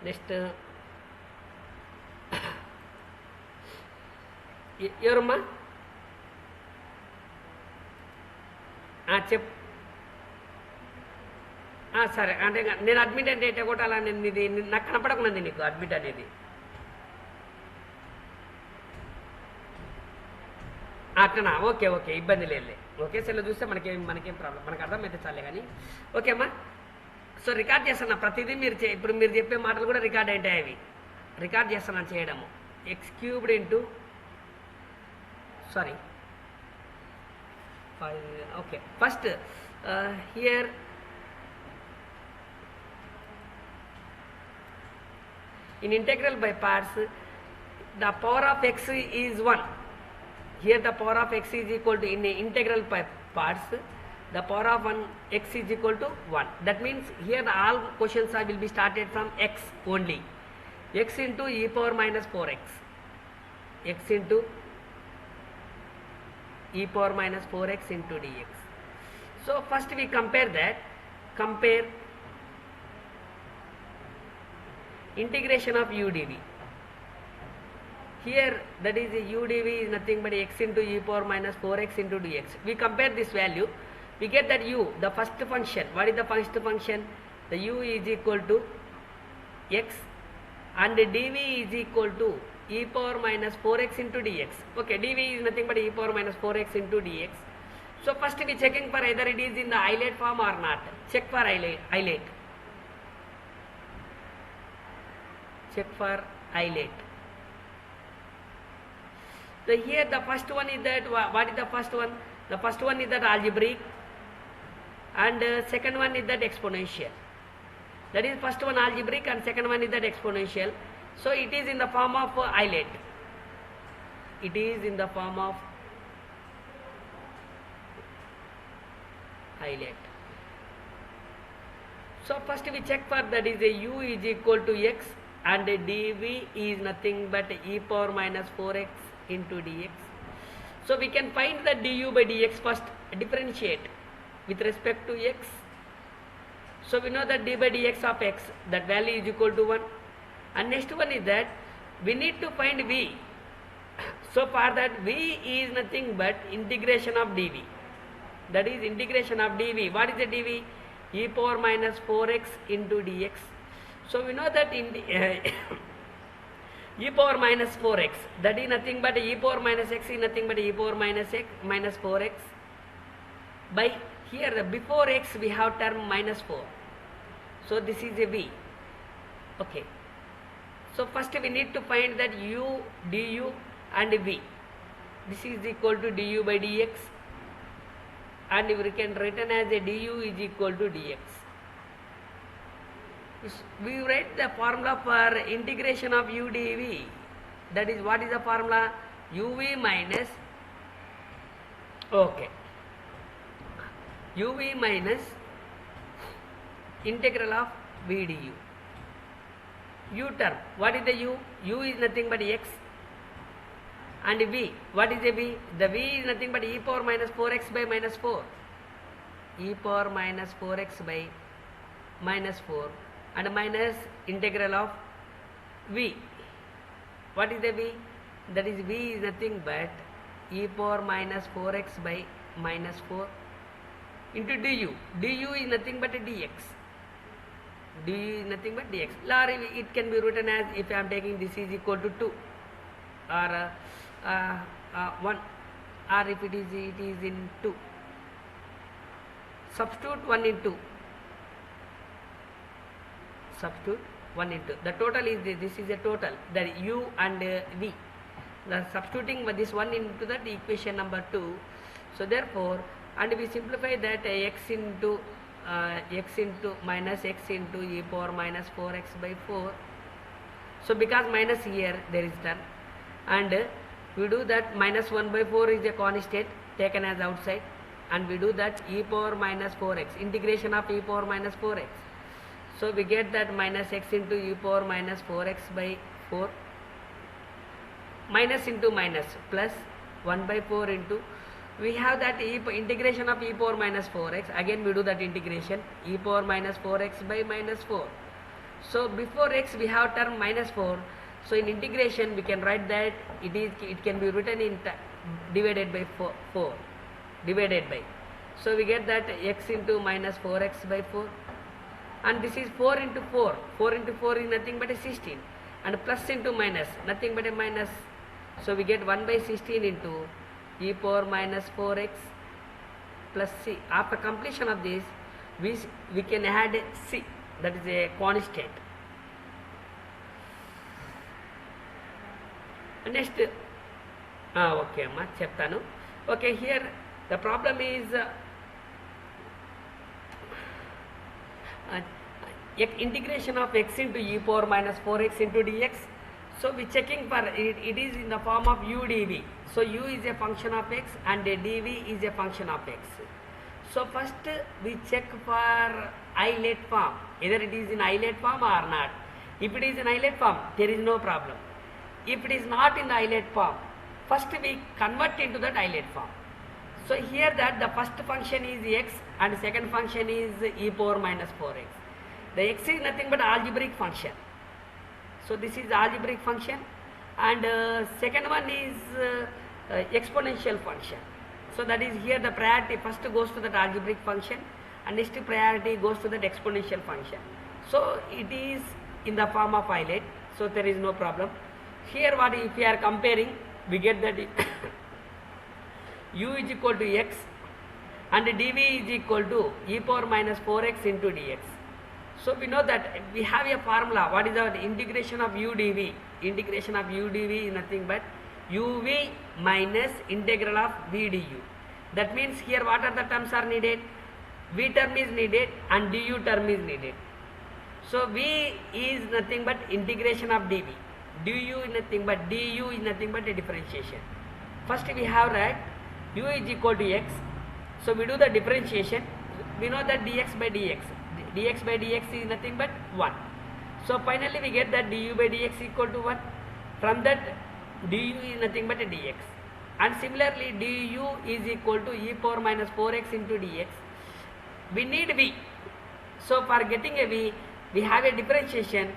Next ఎవరమ్మా చెప్ సరే అంటే నేను అడ్మిట్ అంటే ఎట్ట కొట్టాలా నేను ఇది నాకు కనపడకున్నది నీకు అడ్మిట్ అనేది అట్లనా ఓకే ఓకే ఇబ్బంది లేదు ఓకే సెల్ చూస్తే మనకేం ప్రాబ్లం మనకు అర్థమైతే చాలే కానీ ఓకే అమ్మా సో రికార్డ్ చేస్తున్నా ప్రతిదీ మీరు ఇప్పుడు మీరు చెప్పే మాటలు కూడా రికార్డ్ ఉంటాయి అవి రికార్డ్ చేస్తున్నాను చేయడము X cubed into sorry okay first here in integral by parts the power of x is 1 here the power of x is equal to in integral by parts the power of 1 x is equal to 1 that means here all questions will be started from x only x into e power minus 4x x into e power minus 4x into dx. So first we compare integration of u dv. Here that is u dv is nothing but x into e power minus 4x into dx. We compare this value, we get that u, the first function. What is the first function? The u is equal to x and dv is equal to e power minus 4x into dx. Okay, dv is nothing but e power minus 4x into dx. So first we checking for either it is in the islet form or not. Check for islet. Check for islet. So here the first one is that, what is the first one? The first one is that algebraic and second one is that exponential. That is first one algebraic and second one is that exponential. So it is in the form of islet. It is in the form of islet. So first we check for that is a u is equal to x and dv is nothing but e power minus 4x into dx. So we can find the du by dx first, differentiate with respect to x. So we know that d by dx of x, that value is equal to 1. And next one is that we need to find v. So for that v is nothing but integration of dv. That is integration of dv. What is the dv? E power minus 4x into dx. So we know that in e power minus 4x, that is nothing but e power minus x is nothing but e power minus x minus 4x by here before x we have term minus 4. So this is a v. Okay. So first we need to find that u, du and v. This is equal to du by dx and we can written as a du is equal to dx. We write the formula for integration of u dv. That is, what is the formula? uv minus, okay, uv minus integral of v du. U term, what is the u? U is nothing but x and v, what is the v? The v is nothing but e power minus 4x by minus 4. E power minus 4x by minus 4 and minus integral of v. What is the v? That is v is nothing but e power minus 4x by minus 4 into du. Du is nothing but dx. Du is nothing but dx. Or it can be written as, if I am taking this is equal to 2 or 1, or if it is in 2. Substitute 1 in 2. Substitute 1 into. The total is this is a total, that u and v. The substituting this 1 into that equation number 2. So therefore, and we simplify that x into minus x into e power minus 4x by 4. So because minus here there is done, and we do that minus 1 by 4 is a constant taken as outside, and we do that e power minus 4x, integration of e power minus 4x. So we get that minus x into e power minus 4x by 4, minus into minus plus 1 by 4 into, we have that integration of e power minus 4x, again we do that integration, e power minus 4x by minus 4, So before x we have term minus 4. So in integration we can write that it can be written in divided by 4 divided by. So we get that x into minus 4x by 4, and this is 4 into 4. 4 into 4 is nothing but a 16, and plus into minus nothing but a minus. So we get 1 by 16 into e power minus 4x plus c. After completion of this, we can add c, that is a constant. Next, okay amma cheptanu. Okay, here the problem is integration of x into e power minus 4x into dx. So we checking for it is in the form of u dv. So u is a function of x and dv is a function of x. So first we check for islet form, either it is in islet form or not. If it is in islet form, there is no problem. If it is not in the islet form, first we convert into that islet form. So here that the first function is x and second function is e power minus 4x. The x is nothing but algebraic function. So this is algebraic function, and second one is exponential function. So that is here the priority first goes to that algebraic function and next priority goes to that exponential function. So it is in the form of islet, so there is no problem. Here what if we are comparing, we get that u is equal to x and dv is equal to e power minus 4x into dx. So we know that we have a formula. What is our integration of u dv? Integration of u dv is nothing but uv minus integral of v du. That means here what are the terms are needed? V term is needed and du term is needed. So v is nothing but integration of dv. Du is nothing but a differentiation. First we have that u is equal to x. So we do the differentiation. We know that dx by dx is nothing but 1. So finally we get that du by dx equal to 1. From that du is nothing but a dx. And similarly du is equal to e power minus 4x into dx. We need v. So for getting a v, we have a differentiation.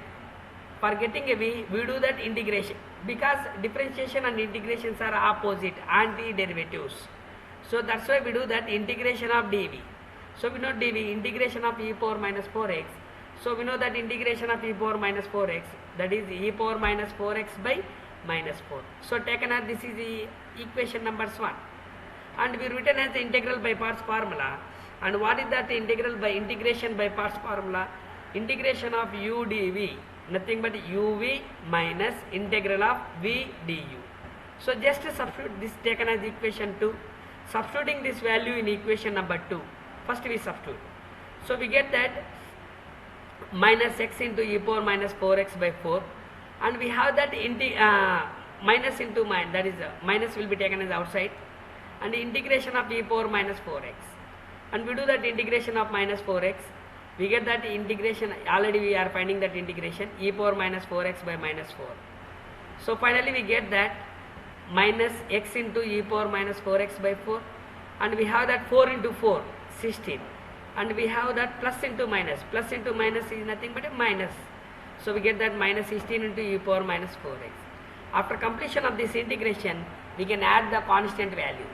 For getting a v, we do that integration. Because differentiation and integrations are opposite, anti-derivatives. So that's why we do that integration of dv. So we know dv, integration of e power minus 4x. So we know that integration of e power minus 4x, that is e power minus 4x by minus 4. So taken as this is the equation number 1. And we written as the integral by parts formula. And what is that integration by parts formula? Integration of u dv, nothing but uv minus integral of v du. So just substitute this taken as equation 2. Substituting this value in equation number 2. First we substitute. So we get that minus x into e power minus 4x by 4, and we have that minus into minus, that is minus will be taken as outside, and the integration of e power minus 4x, and we do that integration of minus 4x. We get that integration, already we are finding that integration e power minus 4x by minus 4. So finally we get that minus x into e power minus 4x by 4, and we have that 4 into 4, 16, and we have that plus into minus is nothing but a minus. So we get that minus 16 into e power minus 4x. After completion of this integration, we can add the constant value.